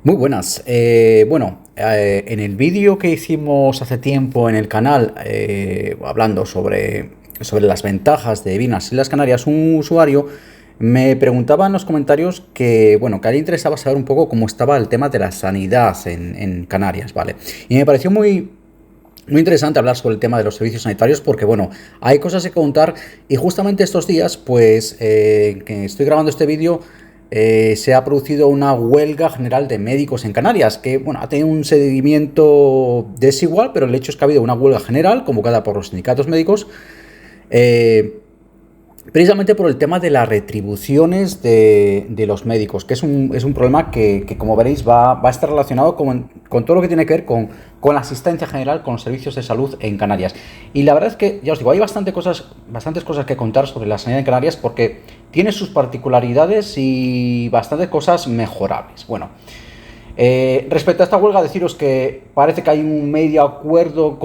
Muy buenas. En el vídeo que hicimos hace tiempo en el canal, hablando sobre las ventajas de vivir en las Islas Canarias, un usuario me preguntaba en los comentarios que a él le interesaba saber un poco cómo estaba el tema de la sanidad en Canarias, ¿vale? Y me pareció muy interesante hablar sobre el tema de los servicios sanitarios porque, hay cosas que contar y justamente estos días, que estoy grabando este vídeo, se ha producido una huelga general de médicos en Canarias que, ha tenido un seguimiento desigual, pero el hecho es que ha habido una huelga general convocada por los sindicatos médicos, eh, precisamente por el tema de las retribuciones de los médicos, que es un problema que, como veréis, va a estar relacionado con todo lo que tiene que ver con la asistencia general, con los servicios de salud en Canarias. Y la verdad es que, ya os digo, hay bastantes cosas que contar sobre la sanidad en Canarias porque tiene sus particularidades y bastantes cosas mejorables. Respecto a esta huelga, deciros que parece que hay un medio acuerdo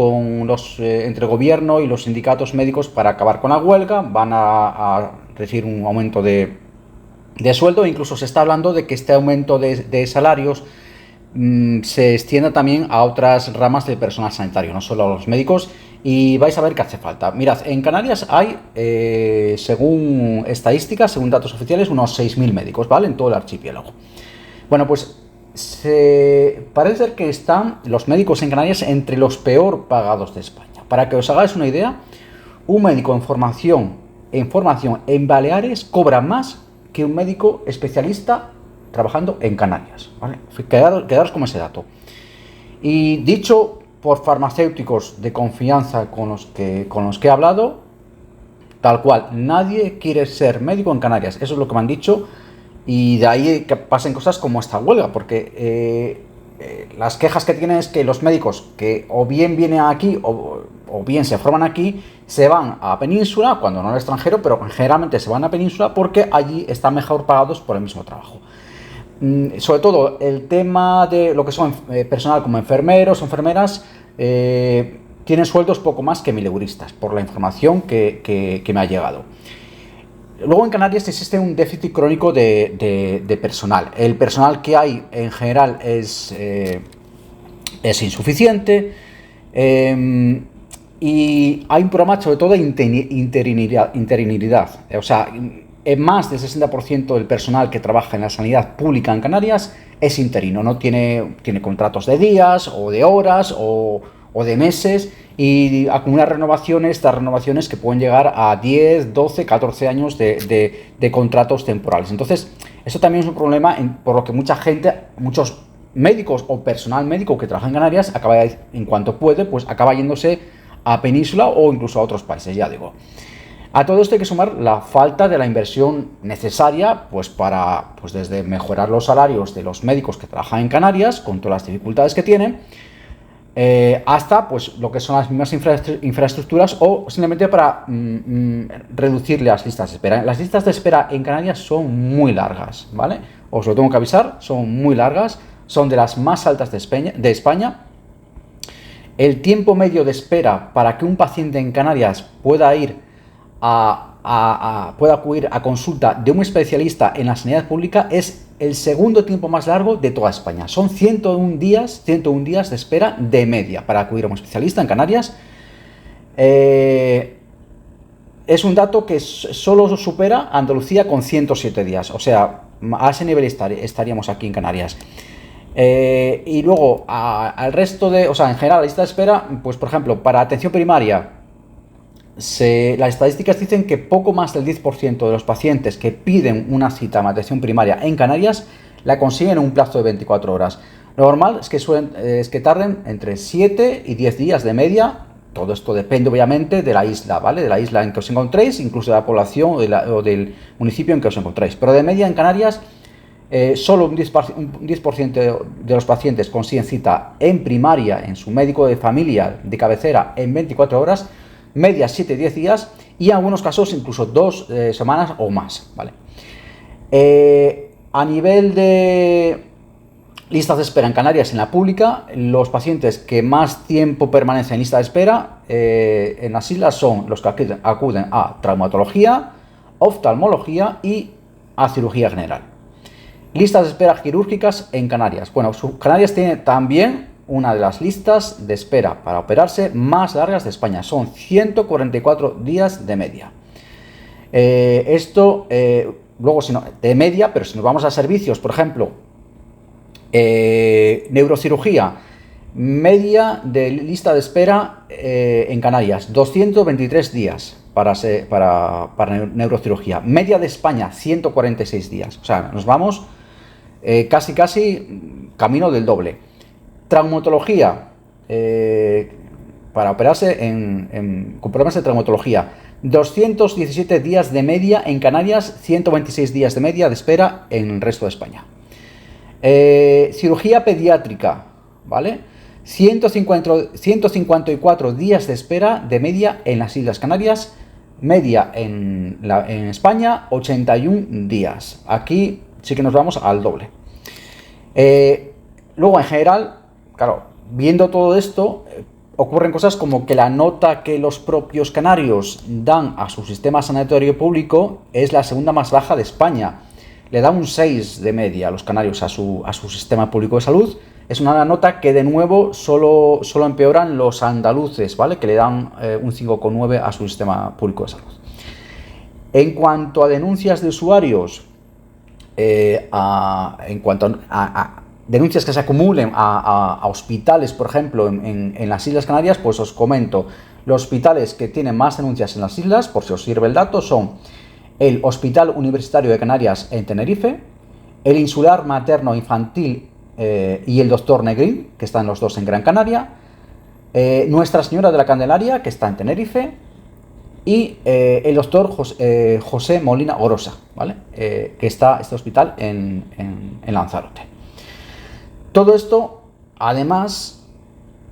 entre el gobierno y los sindicatos médicos para acabar con la huelga. Van a recibir un aumento de sueldo, incluso se está hablando de que este aumento de salarios se extienda también a otras ramas del personal sanitario, no solo a los médicos, y vais a ver que hace falta. Mirad, en Canarias hay, según estadísticas, según datos oficiales, unos 6.000 médicos, ¿vale? En todo el archipiélago. Parece ser que están los médicos en Canarias entre los peor pagados de España. Para que os hagáis una idea, un médico en formación en Baleares cobra más que un médico especialista trabajando en Canarias, ¿vale? Quedaros con ese dato. Y dicho por farmacéuticos de confianza con los que he hablado, tal cual, nadie quiere ser médico en Canarias. Eso es lo que me han dicho. Y de ahí que pasen cosas como esta huelga, porque las quejas que tienen es que los médicos que o bien vienen aquí o bien se forman aquí, se van a Península, cuando no al extranjero, pero generalmente se van a Península porque allí están mejor pagados por el mismo trabajo. Sobre todo el tema de lo que son personal como enfermeros o enfermeras, tienen sueldos poco más que 1.000 euristas, por la información que me ha llegado. Luego en Canarias existe un déficit crónico de personal. El personal que hay en general es insuficiente, y hay un problema sobre todo de interinidad. O sea, más del 60% del personal que trabaja en la sanidad pública en Canarias es interino, no tiene contratos de días o de horas o de meses, y acumula estas renovaciones que pueden llegar a 10, 12, 14 años de contratos temporales. Entonces, eso también es un problema por lo que muchos médicos o personal médico que trabaja en Canarias en cuanto puede, pues acaba yéndose a Península o incluso a otros países, ya digo. A todo esto hay que sumar la falta de la inversión necesaria para desde mejorar los salarios de los médicos que trabajan en Canarias, con todas las dificultades que tienen, hasta lo que son las mismas infraestructuras o simplemente para reducir las listas de espera. Las listas de espera en Canarias son muy largas, ¿vale? Os lo tengo que avisar, son muy largas, son de las más altas de España. El tiempo medio de espera para que un paciente en Canarias pueda acudir a consulta de un especialista en la sanidad pública es el segundo tiempo más largo de toda España. Son 101 días de espera de media para acudir a un especialista en Canarias. Es un dato que solo supera a Andalucía con 107 días. O sea, a ese nivel estaríamos aquí en Canarias. Y luego, al resto en general, la lista de espera, pues por ejemplo, para atención primaria, las estadísticas dicen que poco más del 10% de los pacientes que piden una cita en atención primaria en Canarias la consiguen en un plazo de 24 horas. Lo normal es que tarden entre 7 y 10 días de media. Todo esto depende obviamente de la isla, ¿vale? De la isla en que os encontréis, incluso de la población o del municipio en que os encontréis. Pero de media en Canarias, solo un 10% de los pacientes consiguen cita en primaria en su médico de familia de cabecera en 24 horas, media 7-10 días, y en algunos casos incluso 2 semanas o más, ¿vale? A nivel de listas de espera en Canarias, en la pública, los pacientes que más tiempo permanecen en lista de espera en las islas son los que acuden a traumatología, oftalmología y a cirugía general. Listas de espera quirúrgicas en Canarias. Bueno, Canarias tiene también una de las listas de espera para operarse más largas de España. Son 144 días de media. Luego, si no, de media, pero si nos vamos a servicios, por ejemplo, neurocirugía, media de lista de espera en Canarias, 223 días para neurocirugía. Media de España, 146 días. O sea, nos vamos casi camino del doble. Traumatología, para operarse con problemas de traumatología, 217 días de media en Canarias, 126 días de media de espera en el resto de España. Cirugía pediátrica, ¿vale? 154 días de espera de media en las Islas Canarias, media en España, 81 días. Aquí sí que nos vamos al doble. Luego, en general, claro, viendo todo esto, ocurren cosas como que la nota que los propios canarios dan a su sistema sanitario público es la segunda más baja de España. Le da un 6 de media a los canarios a su sistema público de salud. Es una nota que, de nuevo, solo empeoran los andaluces, ¿vale? Que le dan un 5,9 a su sistema público de salud. En cuanto a denuncias de usuarios, en cuanto a denuncias que se acumulen a hospitales, por ejemplo, en las Islas Canarias, pues os comento. Los hospitales que tienen más denuncias en las islas, por si os sirve el dato, son el Hospital Universitario de Canarias en Tenerife, el Insular Materno Infantil y el Dr. Negrín, que están los dos en Gran Canaria, Nuestra Señora de la Candelaria, que está en Tenerife, y el doctor José Molina Orosa, ¿vale? Que está este hospital en Lanzarote. Todo esto, además,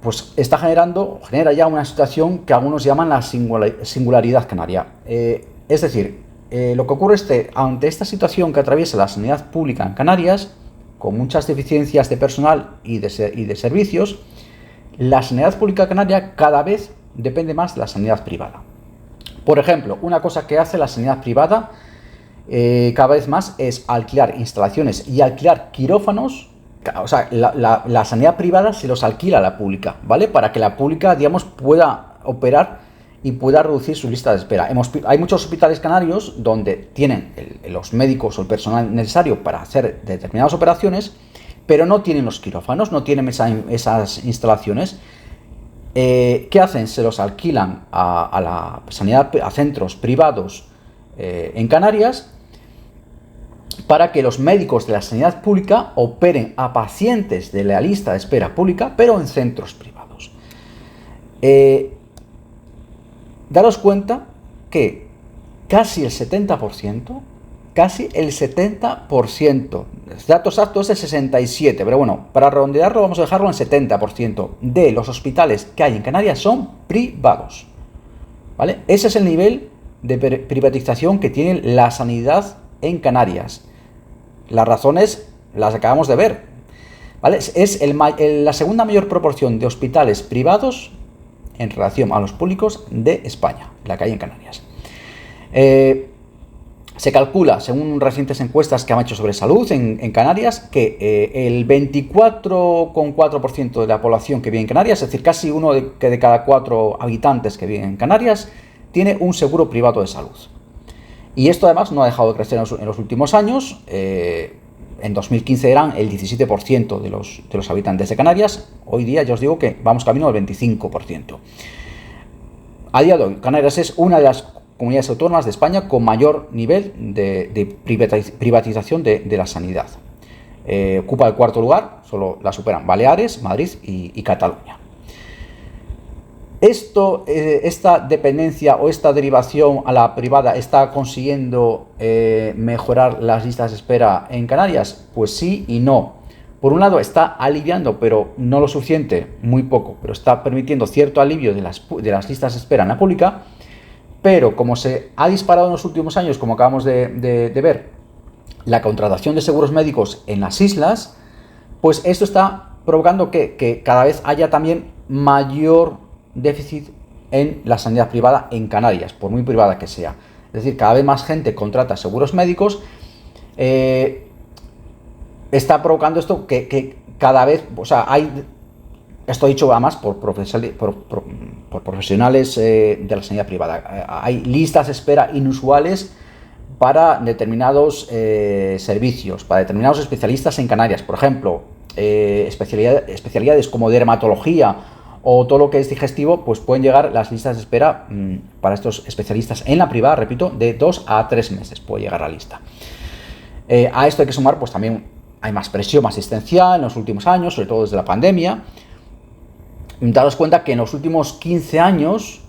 pues genera ya una situación que algunos llaman la singularidad canaria. Es decir, lo que ocurre es que ante esta situación que atraviesa la sanidad pública en Canarias, con muchas deficiencias de personal y de servicios, la sanidad pública canaria cada vez depende más de la sanidad privada. Por ejemplo, una cosa que hace la sanidad privada cada vez más es alquilar instalaciones y alquilar quirófanos. O sea, la sanidad privada se los alquila a la pública, ¿vale? Para que la pública, digamos, pueda operar y pueda reducir su lista de espera. Hay muchos hospitales canarios donde tienen los médicos o el personal necesario para hacer determinadas operaciones, pero no tienen los quirófanos, no tienen esas instalaciones. ¿Qué hacen? Se los alquilan a la sanidad, a centros privados en Canarias, para que los médicos de la sanidad pública operen a pacientes de la lista de espera pública, pero en centros privados. Daros cuenta que casi el 70%, el dato exacto es el 67%, pero bueno, para redondearlo vamos a dejarlo en 70% de los hospitales que hay en Canarias son privados, ¿vale? Ese es el nivel de privatización que tiene la sanidad en Canarias. Las razones las acabamos de ver, ¿vale? Es la segunda mayor proporción de hospitales privados en relación a los públicos de España, la que hay en Canarias. Se calcula, según recientes encuestas que han hecho sobre salud en Canarias, que el 24,4% de la población que vive en Canarias, es decir, casi uno de cada 4 habitantes que viven en Canarias, tiene un seguro privado de salud. Y esto además no ha dejado de crecer en los últimos años. En 2015 eran el 17% de los habitantes de Canarias. Hoy día ya os digo que vamos camino al 25%. A día de hoy, Canarias es una de las comunidades autónomas de España con mayor nivel de privatización de la sanidad. Ocupa el 4º lugar, solo la superan Baleares, Madrid y Cataluña. Esta dependencia o esta derivación a la privada está consiguiendo mejorar las listas de espera en Canarias. Pues sí y no. Por un lado está aliviando, pero no lo suficiente, muy poco, pero está permitiendo cierto alivio de las listas de espera en la pública. Pero como se ha disparado en los últimos años, como acabamos de ver, la contratación de seguros médicos en las islas, pues esto está provocando que cada vez haya también mayor déficit en la sanidad privada en Canarias, por muy privada que sea. Es decir, cada vez más gente contrata seguros médicos. está provocando esto que cada vez, o sea, esto dicho además por profesionales de la sanidad privada, hay listas de espera inusuales para determinados servicios, para determinados especialistas en Canarias. Por ejemplo, especialidades como dermatología o todo lo que es digestivo, pues pueden llegar las listas de espera para estos especialistas en la privada, repito, de 2 a 3 meses puede llegar la lista. A esto hay que sumar, pues también hay más presión asistencial en los últimos años, sobre todo desde la pandemia. Daros cuenta que en los últimos 15 años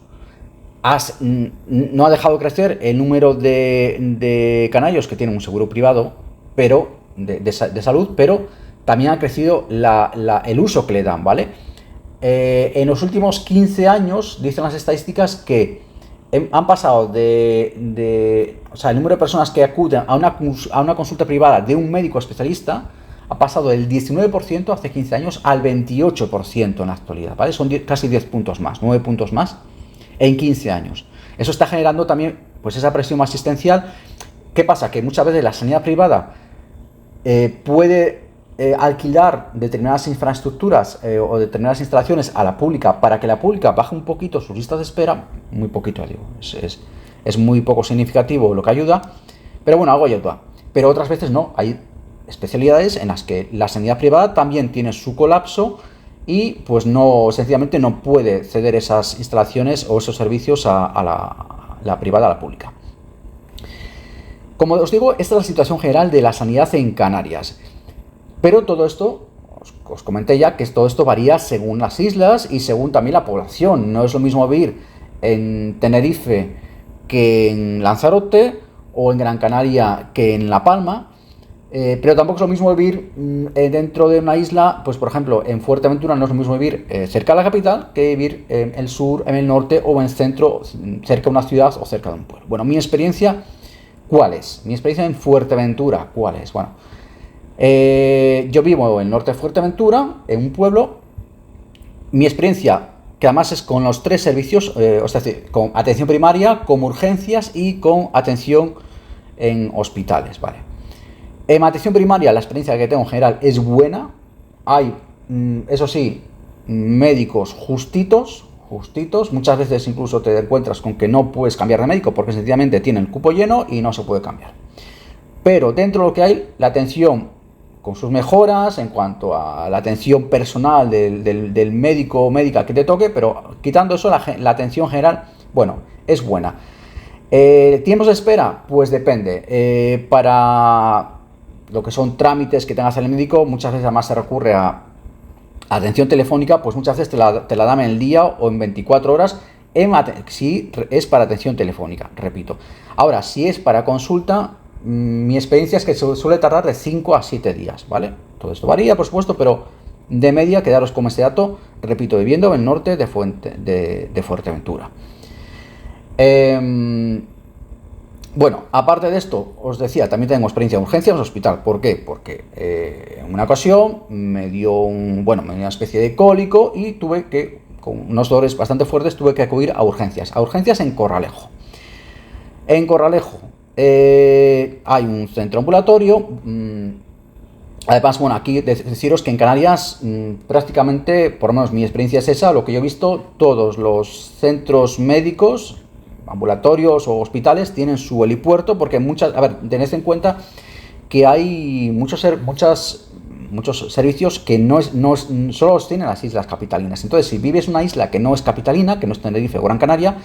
no ha dejado de crecer el número de canarios que tienen un seguro privado, pero de salud, pero también ha crecido el uso que le dan, ¿vale? En los últimos 15 años, dicen las estadísticas, que han pasado o sea, el número de personas que acuden a una consulta privada de un médico especialista ha pasado del 19% hace 15 años al 28% en la actualidad, ¿vale? Son casi 10 puntos más, 9 puntos más en 15 años. Eso está generando también, pues, esa presión asistencial. ¿Qué pasa? Que muchas veces la sanidad privada puede alquilar determinadas infraestructuras o determinadas instalaciones a la pública para que la pública baje un poquito sus listas de espera, muy poquito, digo, es muy poco significativo lo que ayuda, pero bueno, algo ayuda. Pero otras veces no, hay especialidades en las que la sanidad privada también tiene su colapso y pues sencillamente no puede ceder esas instalaciones o esos servicios a la privada, a la pública. Como os digo, esta es la situación general de la sanidad en Canarias. Pero todo esto, os comenté ya que todo esto varía según las islas y según también la población. No es lo mismo vivir en Tenerife que en Lanzarote o en Gran Canaria que en La Palma. Pero tampoco es lo mismo vivir dentro de una isla, pues por ejemplo en Fuerteventura no es lo mismo vivir cerca de la capital que vivir en el sur, en el norte o en el centro, cerca de una ciudad o cerca de un pueblo. Bueno, mi experiencia, ¿cuál es? Mi experiencia en Fuerteventura, ¿cuál es? Bueno, yo vivo en el norte de Fuerteventura, en un pueblo. Mi experiencia, que además es con los 3 servicios, o sea, con atención primaria, con urgencias y con atención en hospitales, ¿vale? En atención primaria la experiencia que tengo en general es buena. Hay, eso sí, médicos justitos. Muchas veces incluso te encuentras con que no puedes cambiar de médico porque sencillamente tienen el cupo lleno y no se puede cambiar. Pero dentro de lo que hay, la atención con sus mejoras en cuanto a la atención personal del médico o médica que te toque, pero quitando eso, la atención general, bueno, es buena. ¿Tiempos de espera? Pues depende. Para lo que son trámites que tengas en el médico, muchas veces además se recurre a atención telefónica, pues muchas veces te la dan en el día o en 24 horas, si es para atención telefónica, repito. Ahora, si es para consulta, mi experiencia es que suele tardar de 5 a 7 días, ¿vale? Todo esto varía, por supuesto, pero de media, quedaros con este dato, repito, viviendo en el norte de Fuerteventura. Bueno, aparte de esto, os decía, también tengo experiencia en urgencias en el hospital. ¿Por qué? Porque en una ocasión me dio una especie de cólico y tuve que, con unos dolores bastante fuertes, tuve que acudir a urgencias en Corralejo. En Corralejo hay un centro ambulatorio. Además, bueno, aquí deciros que en Canarias prácticamente, por lo menos mi experiencia es esa, lo que yo he visto, todos los centros médicos, ambulatorios o hospitales tienen su helipuerto, porque tened en cuenta que hay muchos servicios que solo los tienen las islas capitalinas. Entonces, si vives en una isla que no es capitalina, que no es Tenerife o Gran Canaria,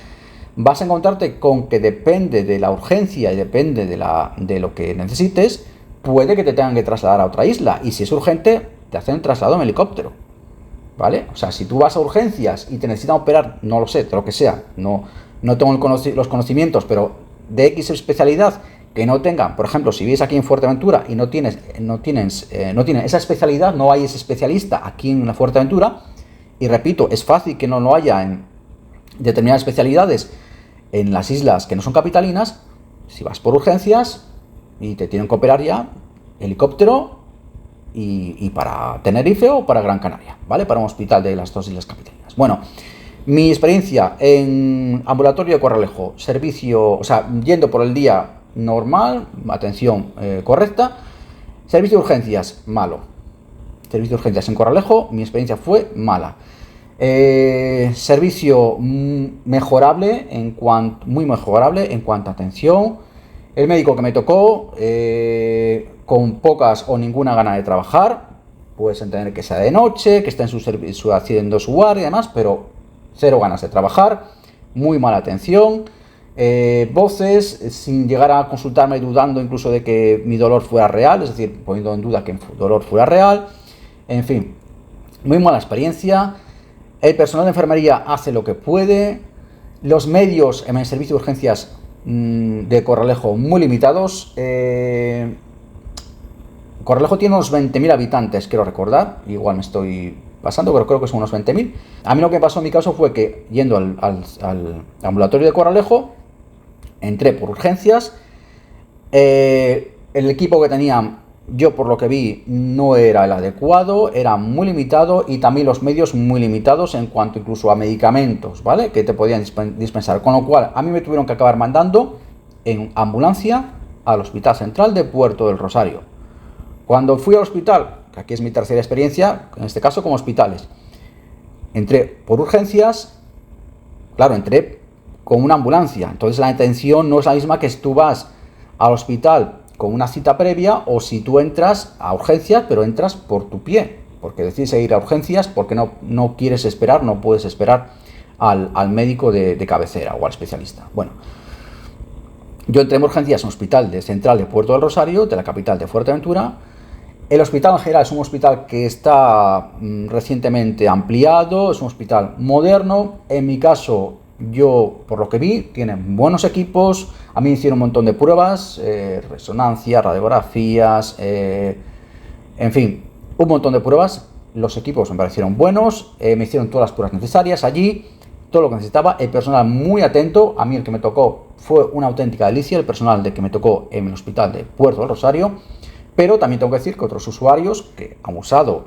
vas a encontrarte con que depende de la urgencia y depende de lo que necesites, puede que te tengan que trasladar a otra isla, y si es urgente, te hacen un traslado en helicóptero, ¿vale? O sea, si tú vas a urgencias y te necesitan operar, no lo sé, de lo que sea, no tengo los conocimientos, pero de X especialidad que no tengan, por ejemplo, si vives aquí en Fuerteventura y no tienen esa especialidad, no hay ese especialista aquí en Fuerteventura, y repito, es fácil que no lo haya en determinadas especialidades en las islas que no son capitalinas. Si vas por urgencias y te tienen que operar ya, helicóptero y para Tenerife o para Gran Canaria, ¿vale? Para un hospital de las 2 islas capitalinas. Bueno, mi experiencia en ambulatorio de Corralejo, servicio, o sea, yendo por el día normal, atención correcta. Servicio de urgencias, malo. Servicio de urgencias en Corralejo, mi experiencia fue mala. Servicio mejorable, muy mejorable en cuanto a atención. El médico que me tocó, con pocas o ninguna gana de trabajar, puedes entender que sea de noche, que está en haciendo su guardia y demás, pero cero ganas de trabajar, muy mala atención, voces, sin llegar a consultarme dudando incluso de que mi dolor fuera real, es decir, poniendo en duda que el dolor fuera real, en fin, muy mala experiencia. El personal de enfermería hace lo que puede, los medios en el servicio de urgencias de Corralejo muy limitados. Corralejo tiene unos 20.000 habitantes, quiero recordar, igual me estoy pasando, pero creo que son unos 20.000. A mí lo que pasó en mi caso fue que, yendo al ambulatorio de Corralejo, entré por urgencias, el equipo que tenía, yo por lo que vi, no era el adecuado, era muy limitado, y también los medios muy limitados en cuanto incluso a medicamentos, ¿vale?, que te podían dispensar, con lo cual a mí me tuvieron que acabar mandando en ambulancia al Hospital Central de Puerto del Rosario. Cuando fui al hospital, que aquí es mi tercera experiencia, en este caso como hospitales, entré por urgencias, claro, entré con una ambulancia, entonces la atención no es la misma que si tú vas al hospital con una cita previa o si tú entras a urgencias, pero entras por tu pie, porque decides ir a urgencias porque no quieres esperar, no puedes esperar al médico de cabecera o al especialista. Bueno, yo entré en urgencias en un hospital central de Puerto del Rosario, de la capital de Fuerteventura. El hospital en general es un hospital que está recientemente ampliado, es un hospital moderno. En mi caso, yo por lo que vi, tienen buenos equipos. A mí me hicieron un montón de pruebas, resonancia, radiografías, en fin, un montón de pruebas. Los equipos me parecieron buenos, me hicieron todas las pruebas necesarias allí, todo lo que necesitaba. El personal muy atento. A mí el que me tocó fue una auténtica delicia, el personal que me tocó en el hospital de Puerto del Rosario. Pero también tengo que decir que otros usuarios que han usado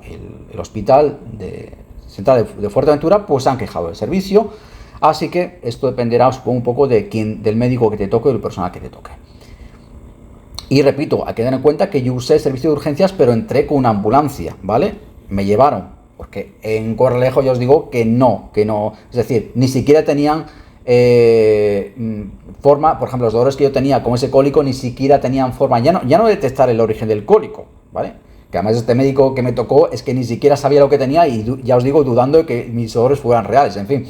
el hospital central de Fuerteventura, pues han quejado del servicio. Así que esto dependerá, supongo, un poco del médico que te toque y del personal que te toque. Y repito, hay que tener en cuenta que yo usé el servicio de urgencias, pero entré con una ambulancia, ¿vale? Me llevaron, porque en Corralejo ya os digo que no, es decir, ni siquiera tenían forma, por ejemplo, los dolores que yo tenía con ese cólico ni siquiera tenían forma, ya no detectar el origen del cólico, ¿vale? Que además este médico que me tocó es que ni siquiera sabía lo que tenía y ya os digo, dudando de que mis dolores fueran reales, en fin.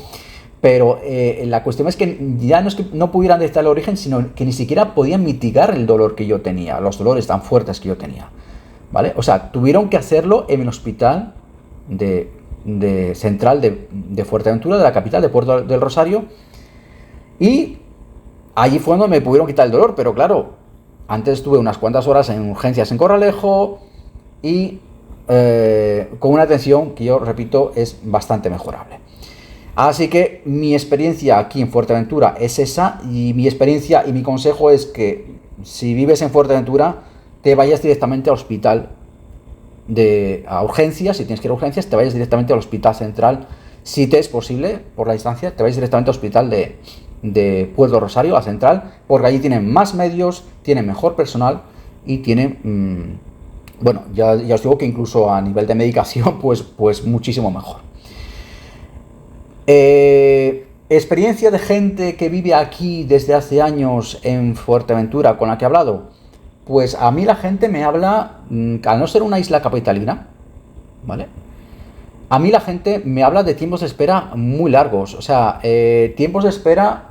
Pero la cuestión es que ya no es que no pudieran detectar el origen, sino que ni siquiera podían mitigar el dolor que yo tenía, los dolores tan fuertes que yo tenía, ¿vale? O sea, tuvieron que hacerlo en el hospital central de Fuerteventura, de la capital, de Puerto del Rosario. Y allí fue donde me pudieron quitar el dolor, pero claro, antes estuve unas cuantas horas en urgencias en Corralejo y con una atención que yo repito es bastante mejorable. Así que mi experiencia aquí en Fuerteventura es esa, y mi experiencia y mi consejo es que si vives en Fuerteventura te vayas directamente al hospital a urgencias. Si tienes que ir a urgencias, te vayas directamente al hospital central. Si te es posible, por la distancia, te vayas directamente al hospital de Puerto Rosario, a Central, porque allí tienen más medios, tienen mejor personal y tienen, bueno, ya os digo que incluso a nivel de medicación, pues muchísimo mejor. Experiencia de gente que vive aquí desde hace años en Fuerteventura con la que he hablado, pues a mí la gente me habla, al no ser una isla capitalina, ¿vale? A mí la gente me habla de tiempos de espera muy largos, o sea, tiempos de espera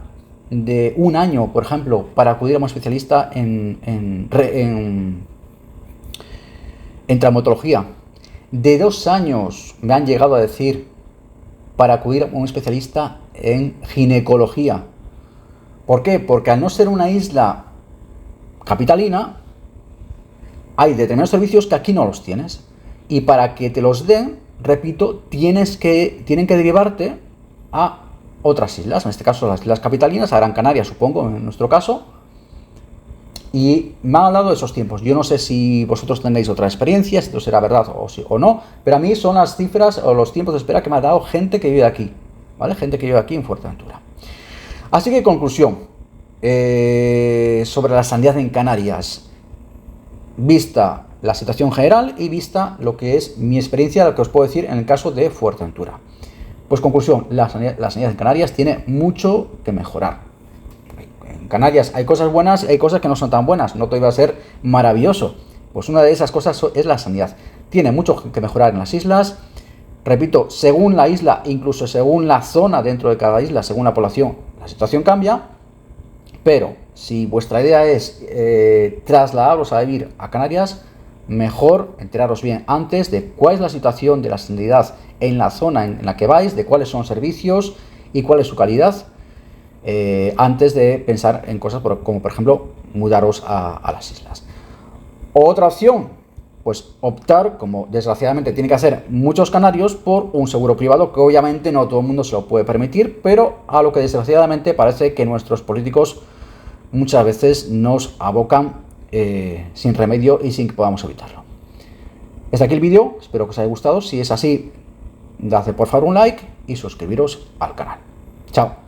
de un año, por ejemplo, para acudir a un especialista en traumatología. De 2 años me han llegado a decir para acudir a un especialista en ginecología. ¿Por qué? Porque al no ser una isla capitalina, hay determinados servicios que aquí no los tienes. Y para que te los den, repito, tienen que derivarte a otras islas, en este caso las islas capitalinas, a Gran Canaria, supongo, en nuestro caso. Y me han hablado de esos tiempos. Yo no sé si vosotros tenéis otra experiencia, si esto será verdad o no, pero a mí son las cifras o los tiempos de espera que me ha dado gente que vive aquí, ¿vale? Gente que vive aquí en Fuerteventura. Así que, conclusión, sobre la sanidad en Canarias, vista la situación general y vista lo que es mi experiencia, lo que os puedo decir en el caso de Fuerteventura. Pues conclusión, la sanidad en Canarias tiene mucho que mejorar. En Canarias hay cosas buenas y hay cosas que no son tan buenas, no todo iba a ser maravilloso. Pues una de esas cosas es la sanidad. Tiene mucho que mejorar en las islas. Repito, según la isla, incluso según la zona dentro de cada isla, según la población, la situación cambia. Pero si vuestra idea es trasladaros a vivir a Canarias, mejor enteraros bien antes de cuál es la situación de la sanidad en la zona en la que vais, de cuáles son servicios y cuál es su calidad, antes de pensar en cosas como por ejemplo mudaros a las islas. Otra opción, pues optar, como desgraciadamente tiene que hacer muchos canarios, por un seguro privado, que obviamente no todo el mundo se lo puede permitir, pero a lo que desgraciadamente parece que nuestros políticos muchas veces nos abocan sin remedio y sin que podamos evitarlo. Hasta aquí el vídeo, espero que os haya gustado. Si es así, dadle por favor un like y suscribiros al canal. Chao.